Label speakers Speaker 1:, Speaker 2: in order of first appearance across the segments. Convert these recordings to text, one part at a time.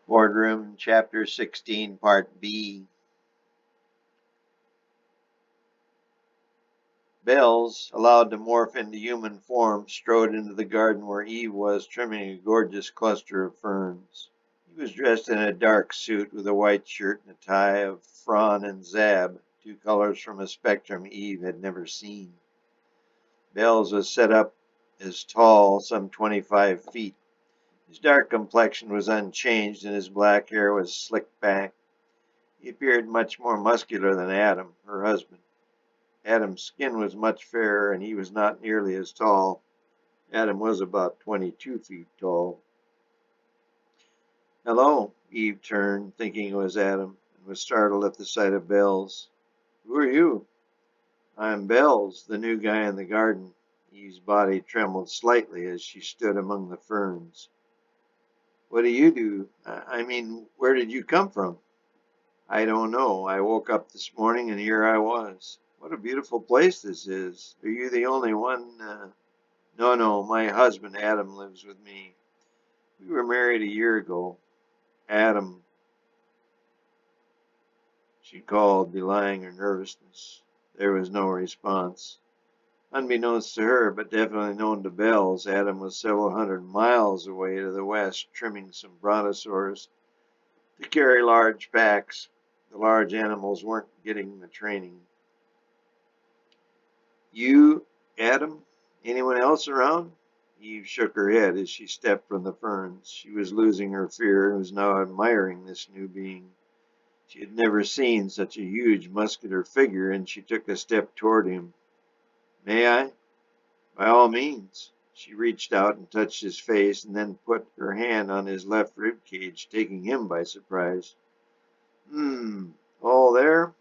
Speaker 1: Boardroom, Chapter 16, Part B. Bells, allowed to morph into human form, strode into the garden where Eve was trimming a gorgeous cluster of ferns. He was dressed in a dark suit with a white shirt and a tie of fawn and zab, two colors from a spectrum Eve had never seen. Bells was set up as tall, some 25 feet. His dark complexion was unchanged and his black hair was slicked back. He appeared much more muscular than Adam, her husband. Adam's skin was much fairer, and he was not nearly as tall. Adam was about 22 feet tall. Hello, Eve turned, thinking it was Adam, and was startled at the sight of Bells. Who are you? I'm Bells, the new guy in the garden. Eve's body trembled slightly as she stood among the ferns. What do you do? Where did you come from? I don't know. I woke up this morning and here I was. What a beautiful place this is. Are you the only one? No, my husband Adam lives with me. We were married a year ago. Adam, she called, belying her nervousness. There was no response. Unbeknownst to her, but definitely known to Bells, Adam was several hundred miles away to the west, trimming some brontosaurs to carry large packs. The large animals weren't getting the training. You, Adam? Anyone else around? Eve shook her head as she stepped from the ferns. She was losing her fear and was now admiring this new being. She had never seen such a huge, muscular figure, and she took a step toward him. May I? By all means. She reached out and touched his face and then put her hand on his left rib cage, taking him by surprise. All there?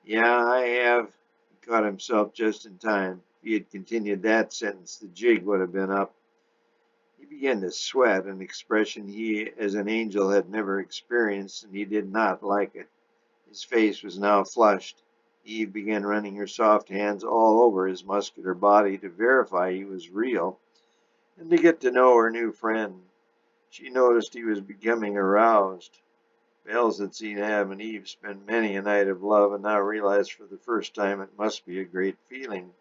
Speaker 1: Yeah, I have. He caught himself just in time. If he had continued that sentence, the jig would have been up. He began to sweat, an expression he, as an angel, had never experienced, and he did not like it. His face was now flushed. Eve began running her soft hands all over his muscular body to verify he was real, and to get to know her new friend. She noticed he was becoming aroused. Bells had seen Adam and Eve spend many a night of love, and now realized for the first time it must be a great feeling.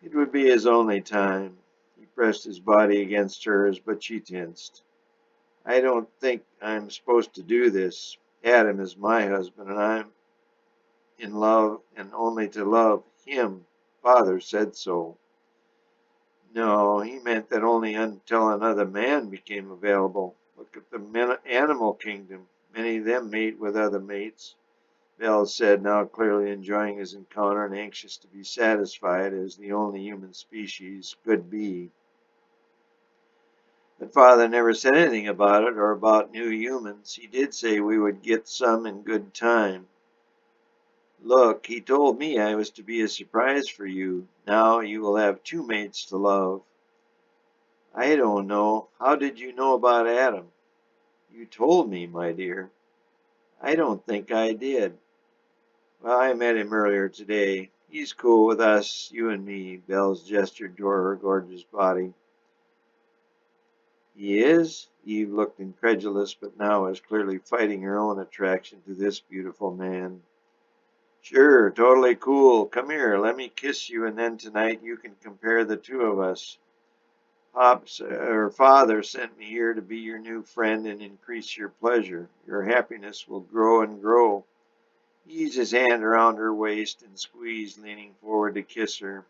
Speaker 1: It would be his only time. He pressed his body against hers, but she tensed. I don't think I'm supposed to do this. Adam is my husband, and I'm in love, and only to love him. Father said so. No, he meant that only until another man became available. Look at the animal kingdom. Many of them mate with other mates. Bells said, now clearly enjoying his encounter and anxious to be satisfied as the only human species could be. But Father never said anything about it or about new humans. He did say we would get some in good time. Look, he told me I was to be a surprise for you. Now you will have two mates to love. I don't know. How did you know about Adam? You told me, my dear. I don't think I did. Well, I met him earlier today. He's cool with us, you and me. Bells gestured toward her gorgeous body. He is? Eve looked incredulous, but now was clearly fighting her own attraction to this beautiful man. Sure, totally cool. Come here, let me kiss you, and then tonight you can compare the two of us. Father sent me here to be your new friend and increase your pleasure. Your happiness will grow and grow. He eased his hand around her waist and squeezed, leaning forward to kiss her.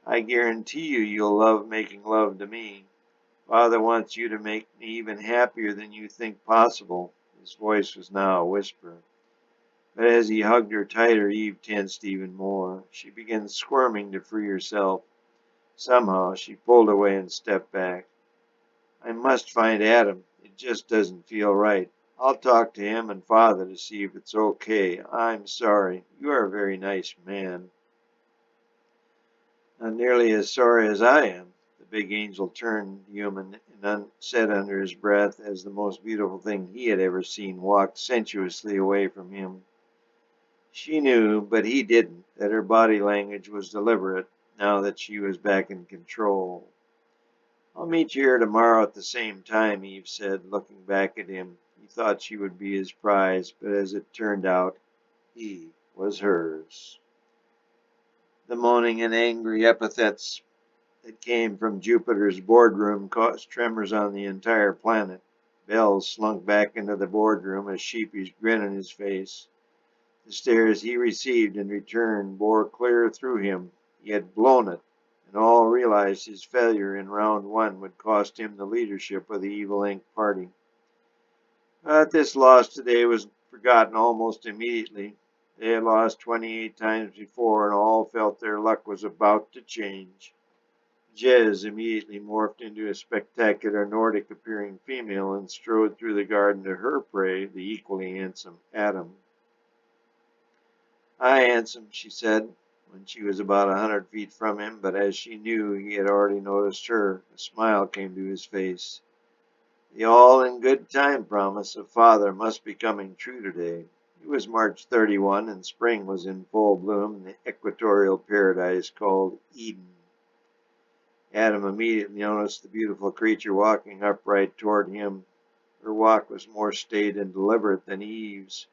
Speaker 1: I guarantee you'll love making love to me. Father wants you to make me even happier than you think possible. His voice was now a whisper. But as he hugged her tighter, Eve tensed even more. She began squirming to free herself. Somehow she pulled away and stepped back. I must find Adam. It just doesn't feel right. I'll talk to him and Father to see if it's okay. I'm sorry. You are a very nice man. Not nearly as sorry as I am. The big angel turned human and said under his breath, as the most beautiful thing he had ever seen walked sensuously away from him. She knew, but he didn't, that her body language was deliberate, now that she was back in control. I'll meet you here tomorrow at the same time, Eve said, looking back at him. He thought she would be his prize, but as it turned out, he was hers. The moaning and angry epithets that came from Jupiter's boardroom caused tremors on the entire planet. Bells slunk back into the boardroom, a sheepish grin on his face. The stares he received in return bore clear through him. He had blown it, and all realized his failure in round one would cost him the leadership of the Evil Inc. party. But this loss today was forgotten almost immediately. They had lost 28 times before, and all felt their luck was about to change. Jez immediately morphed into a spectacular Nordic-appearing female and strode through the garden to her prey, the equally handsome Adam. "Hi, handsome," she said, when she was about 100 feet from him, but as she knew he had already noticed her, a smile came to his face. The all-in-good-time promise of father must be coming true today. It was March 31, and spring was in full bloom in the equatorial paradise called Eden. Adam immediately noticed the beautiful creature walking upright toward him. Her walk was more staid and deliberate than Eve's.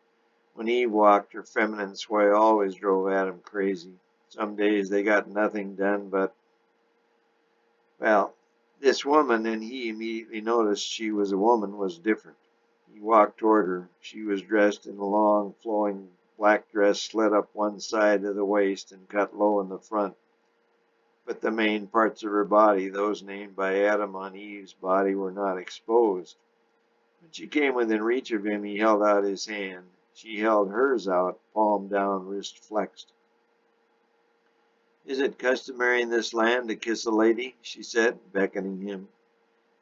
Speaker 1: When Eve walked, her feminine sway always drove Adam crazy. Some days they got nothing done but, well, this woman, and he immediately noticed she was a woman, was different. He walked toward her. She was dressed in a long, flowing black dress slit up one side of the waist and cut low in the front. But the main parts of her body, those named by Adam on Eve's body, were not exposed. When she came within reach of him, he held out his hand. She held hers out, palm down, wrist flexed. "Is it customary in this land to kiss a lady?" she said, beckoning him.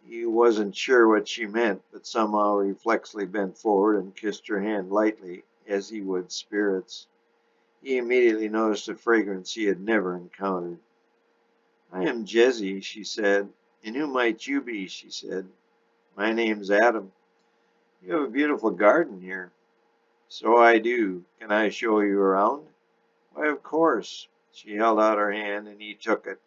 Speaker 1: He wasn't sure what she meant, but somehow reflexively bent forward and kissed her hand lightly, as he would spirits. He immediately noticed a fragrance he had never encountered. "I am Jessie," she said. "And who might you be?" she said. "My name's Adam. You have a beautiful garden here." "So I do. Can I show you around?" "Why, of course." She held out her hand, and he took it.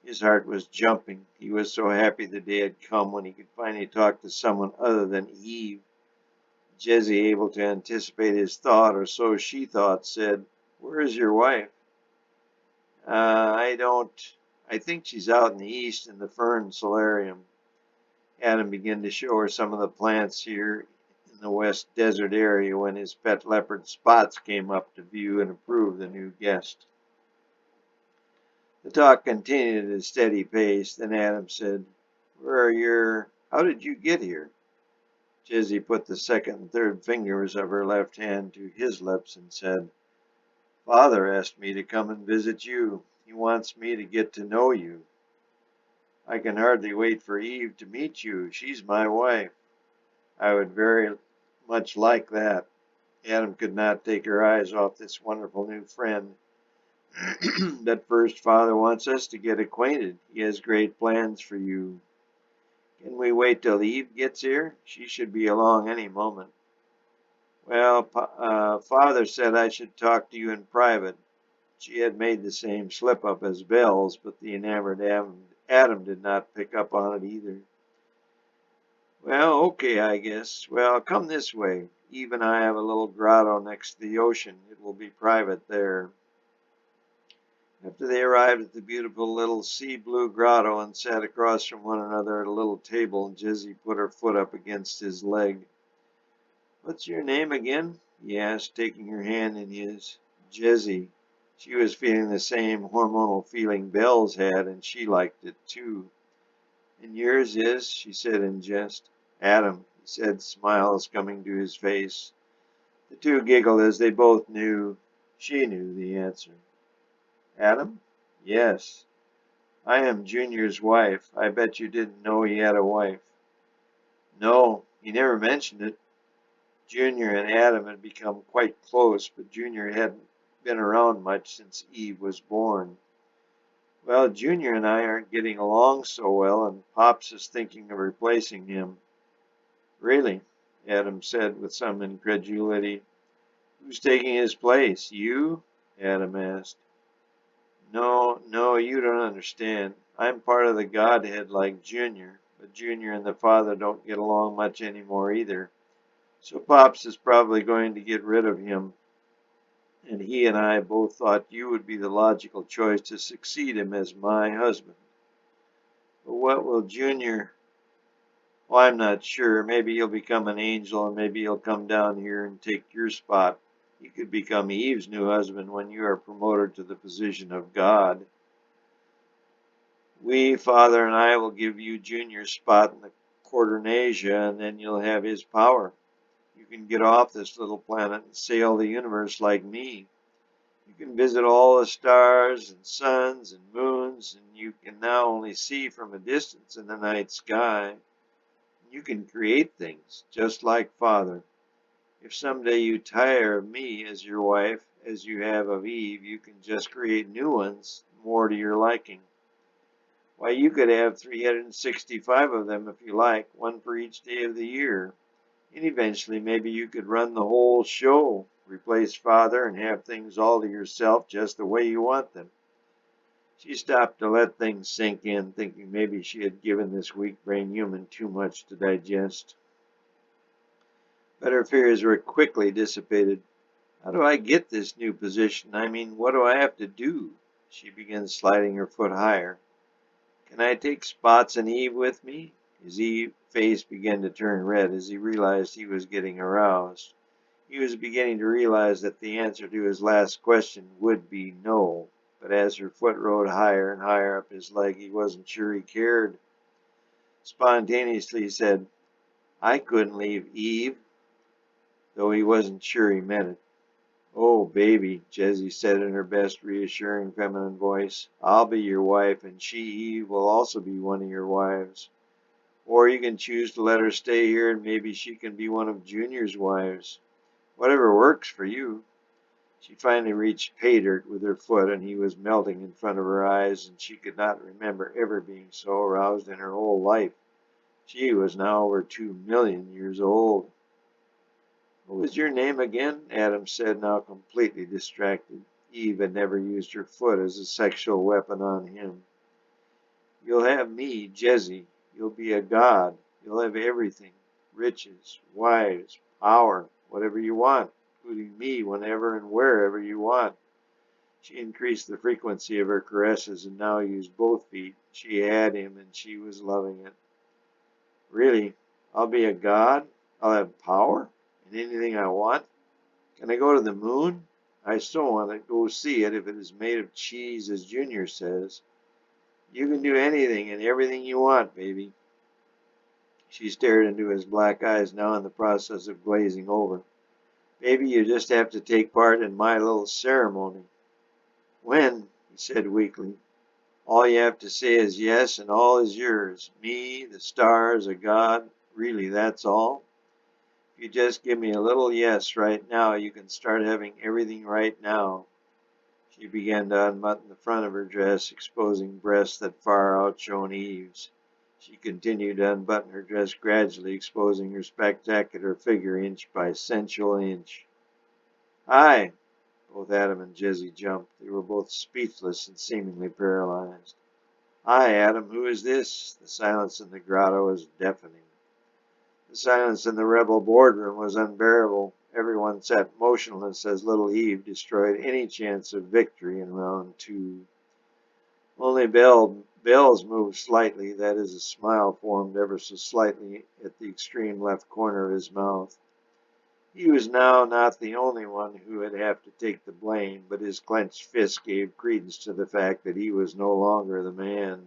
Speaker 1: His heart was jumping. He was so happy the day had come when he could finally talk to someone other than Eve. Jessie, able to anticipate his thought, or so she thought, said, "Where is your wife?" I don't. I think she's out in the east in the fern solarium." Adam began to show her some of the plants here in the west desert area when his pet leopard Spots came up to view and approve the new guest. The talk continued at a steady pace. Then Adam said, How did you get here?" Jessie put the second and third fingers of her left hand to his lips and said, "Father asked me to come and visit you. He wants me to get to know you. I can hardly wait for Eve to meet you. She's my wife." "I would very much like that." Adam could not take her eyes off this wonderful new friend. "But first, Father wants us to get acquainted. He has great plans for you." "Can we wait till Eve gets here? She should be along any moment." "Well, Father said I should talk to you in private." She had made the same slip-up as Belle's, but the enamored Adam did not pick up on it either. "Well, okay, I guess. Well, come this way. Eve and I have a little grotto next to the ocean. It will be private there." After they arrived at the beautiful little sea-blue grotto and sat across from one another at a little table, Jessie put her foot up against his leg. "What's your name again?" he asked, taking her hand in his. "Jessie." She was feeling the same hormonal feeling Belle's had, and she liked it too. "And yours is?" she said in jest. "Adam," he said, smiles coming to his face. The two giggled as they both knew. She knew the answer. "Adam?" "Yes." "I am Junior's wife. I bet you didn't know he had a wife." "No, he never mentioned it." Junior and Adam had become quite close, but Junior hadn't been around much since Eve was born. "Well, Junior and I aren't getting along so well, and Pops is thinking of replacing him." "Really?" Adam said with some incredulity. "Who's taking his place? You?" Adam asked. No, you don't understand. I'm part of the Godhead like Junior, but Junior and the father don't get along much anymore either. So Pops is probably going to get rid of him, and he and I both thought you would be the logical choice to succeed him as my husband. But what will Junior? Well, I'm not sure. Maybe he'll become an angel, and maybe he'll come down here and take your spot. He could become Eve's new husband when you are promoted to the position of God. We, Father and I, will give you Junior's spot in the Quaternasia, and then you'll have his power. You can get off this little planet and sail the universe like me. You can visit all the stars and suns and moons, and you can now only see from a distance in the night sky. You can create things, just like Father. If someday you tire of me as your wife, as you have of Eve, you can just create new ones, more to your liking. Why, you could have 365 of them if you like, one for each day of the year. And eventually maybe you could run the whole show, replace Father, and have things all to yourself just the way you want them. She stopped to let things sink in, thinking maybe she had given this weak-brained human too much to digest. But her fears were quickly dissipated. How do I get this new position? I mean, what do I have to do? She began sliding her foot higher. Can I take Spots and Eve with me? His face began to turn red as he realized he was getting aroused. He was beginning to realize that the answer to his last question would be no. But as her foot rode higher and higher up his leg, he wasn't sure he cared. Spontaneously he said, I couldn't leave Eve, though he wasn't sure he meant it. Oh, baby, Jessie said in her best reassuring feminine voice, I'll be your wife, and she, Eve, will also be one of your wives. Or you can choose to let her stay here, and maybe she can be one of Junior's wives. Whatever works for you. She finally reached pay dirt with her foot, and he was melting in front of her eyes, and she could not remember ever being so aroused in her whole life. She was now over 2,000,000 years old. What was your name again? Adam said, now completely distracted. Eve had never used her foot as a sexual weapon on him. You'll have me, Jessie. You'll be a god. You'll have everything. Riches, wives, power, whatever you want, including me whenever and wherever you want. She increased the frequency of her caresses and now used both feet. She had him and she was loving it. Really, I'll be a god? I'll have power? And anything I want? Can I go to the moon? I still want to go see it if it is made of cheese, as Junior says. You can do anything and everything you want, baby. She stared into his black eyes, now in the process of glazing over. Baby, you just have to take part in my little ceremony. When? He said weakly. All you have to say is yes, and all is yours. Me, the stars, a god. Really, that's all. If you just give me a little yes right now, you can start having everything right now. She began to unbutton the front of her dress, exposing breasts that far outshone Eve's. She continued to unbutton her dress gradually, exposing her spectacular figure inch by sensual inch. Hi! Both Adam and Jessie jumped. They were both speechless and seemingly paralyzed. Hi, Adam. Who is this? The silence in the grotto was deafening. The silence in the rebel boardroom was unbearable. Everyone sat motionless as little Eve destroyed any chance of victory in round two. Only Bell's moved slightly, that is, a smile formed ever so slightly at the extreme left corner of his mouth. He was now not the only one who would have to take the blame, but his clenched fist gave credence to the fact that he was no longer the man.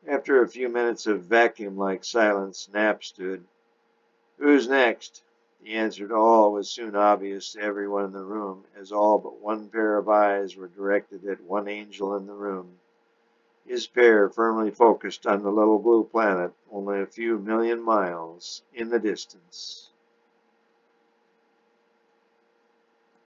Speaker 1: After a few minutes of vacuum-like silence, Knapp stood. Who's next? The answer to all was soon obvious to everyone in the room, as all but one pair of eyes were directed at one angel in the room. His pair firmly focused on the little blue planet, only a few million miles in the distance.